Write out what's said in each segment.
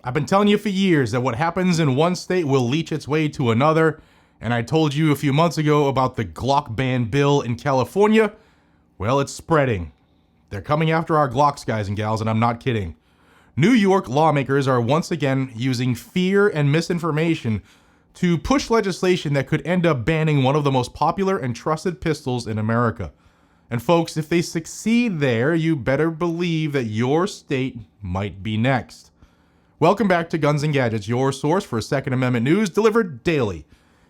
I've been telling you for years that what happens in one state will leach its way to another, and I told you a few months ago about the Glock ban bill in California. Well, it's spreading. They're coming after our Glocks, guys and gals, and I'm not kidding. New York lawmakers are once again using fear and misinformation to push legislation that could end up banning one of the most popular and trusted pistols in America. And folks, if they succeed there, you better believe that your state might be next. Welcome back to Guns and Gadgets, your source for Second Amendment news delivered daily.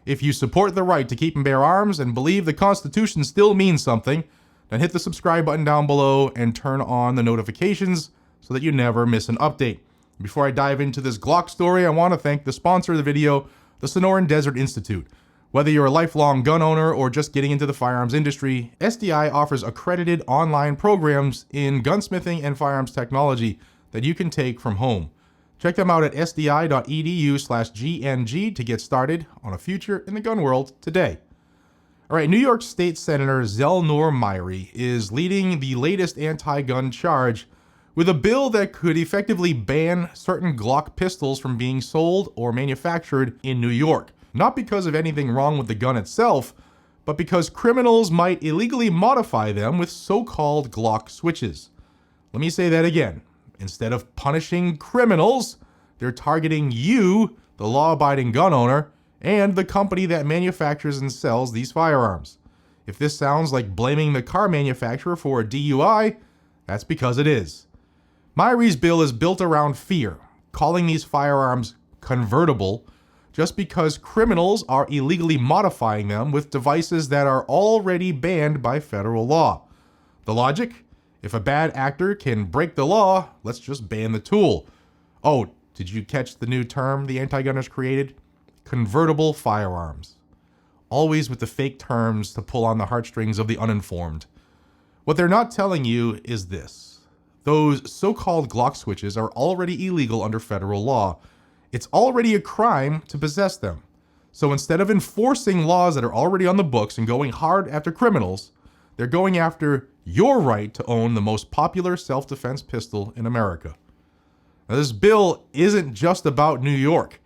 If you support the right to keep and bear arms and believe the Constitution still means something, then hit the subscribe button down below and turn on the notifications so that you never miss an update. Before I dive into this Glock story, I want to thank the sponsor of the video, the Rd Ste Institute. Whether you're a lifelong gun owner or just getting into the firearms industry, SDI offers accredited online programs in gunsmithing and firearms technology that you can take from home. Check them out at sdi.edu/GNG to get started on a future in the gun world today. All right, New York State Senator Zelnor Myrie is leading the latest anti-gun charge with a bill that could effectively ban certain Glock pistols from being sold or manufactured in New York. Not because of anything wrong with the gun itself, but because criminals might illegally modify them with so-called Glock switches. Let me say that again. Instead of punishing criminals, they're targeting you, the law-abiding gun owner, and the company that manufactures and sells these firearms. If this sounds like blaming the car manufacturer for a DUI, that's because it is. Myrie's bill is built around fear, calling these firearms convertible just because criminals are illegally modifying them with devices that are already banned by federal law. The logic? If a bad actor can break the law, let's just ban the tool. Oh, did you catch the new term the anti-gunners created? Convertible firearms. Always with the fake terms to pull on the heartstrings of the uninformed. What they're not telling you is this. Those so-called Glock switches are already illegal under federal law. It's already a crime to possess them. So instead of enforcing laws that are already on the books and going hard after criminals, they're going after your right to own the most popular self-defense pistol in America. Now, this bill isn't just about New York.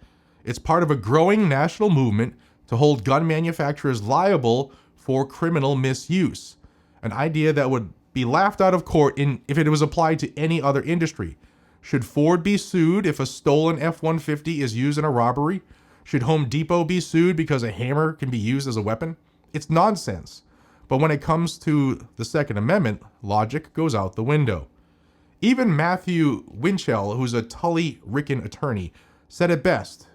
It's part of a growing national movement to hold gun manufacturers liable for criminal misuse, an idea that would be laughed out of court if it was applied to any other industry. Should Ford be sued if a stolen F-150 is used in a robbery? Should Home Depot be sued because a hammer can be used as a weapon? It's nonsense. But when it comes to the Second Amendment, logic goes out the window. Even Matthew Winchell, who's a Tully-Ricken attorney, said it best.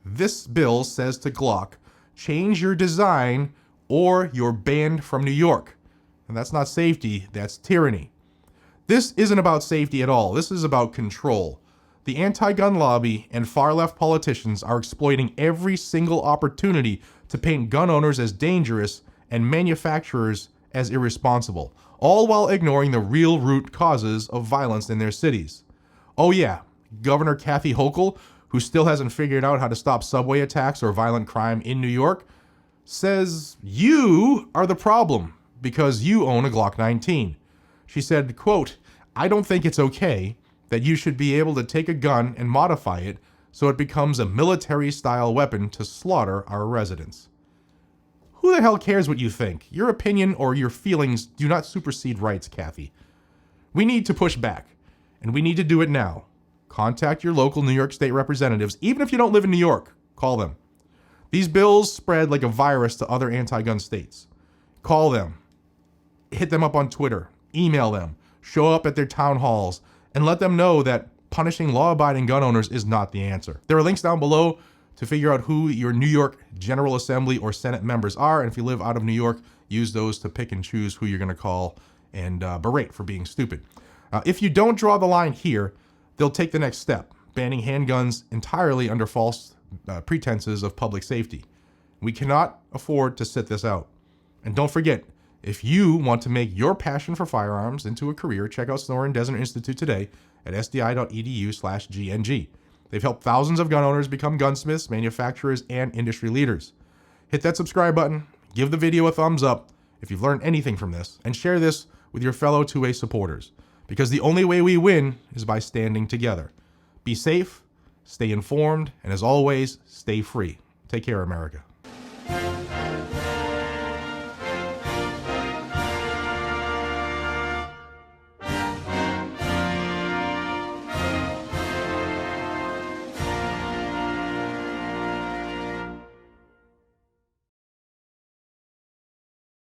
This bill says to Glock, change your design or you're banned from New York. And that's not safety, that's tyranny. This isn't about safety at all. This is about control. The anti-gun lobby and far-left politicians are exploiting every single opportunity to paint gun owners as dangerous and manufacturers as irresponsible, all while ignoring the real root causes of violence in their cities. Oh yeah, Governor Kathy Hochul, who still hasn't figured out how to stop subway attacks or violent crime in New York, says you are the problem because you own a Glock 19. She said, quote, I don't think it's okay that you should be able to take a gun and modify it so it becomes a military-style weapon to slaughter our residents. Who the hell cares what you think? Your opinion or your feelings do not supersede rights, Kathy. We need to push back, and we need to do it now. Contact your local New York State representatives, even if you don't live in New York. Call them. These bills spread like a virus to other anti-gun states. Call them. Hit them up on Twitter. Email them. Show up at their town halls, and let them know that punishing law-abiding gun owners is not the answer. There are links down below to figure out who your New York General Assembly or Senate members are, and if you live out of New York, use those to pick and choose who you're going to call and berate for being stupid. If you don't draw the line here, they'll take the next step, banning handguns entirely under false pretenses of public safety. We cannot afford to sit this out. And don't forget, if you want to make your passion for firearms into a career, check out Rd Ste Institute today at sdi.edu/GNG. They've helped thousands of gun owners become gunsmiths, manufacturers, and industry leaders. Hit that subscribe button, give the video a thumbs up if you've learned anything from this, and share this with your fellow 2A supporters, because the only way we win is by standing together. Be safe, stay informed, and as always, stay free. Take care, America.